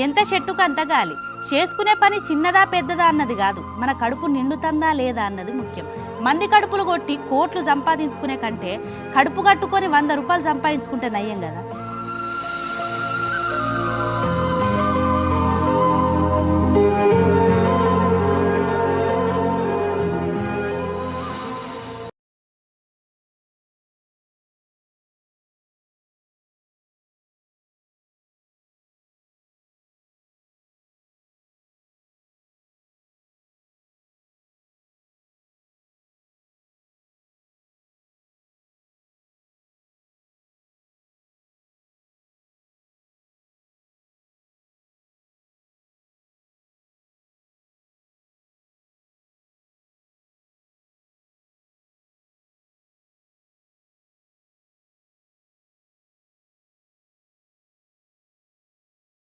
ఎంత చెట్టుకు అంత గాలి. చేసుకునే పని చిన్నదా పెద్దదా అన్నది కాదు, మన కడుపు నిండుతందా లేదా అన్నది ముఖ్యం. మంది కడుపులు కొట్టి కోట్లు సంపాదించుకునే కంటే కడుపు కట్టుకొని 100 రూపాయలు సంపాదించుకుంటే నయ్యం కదా.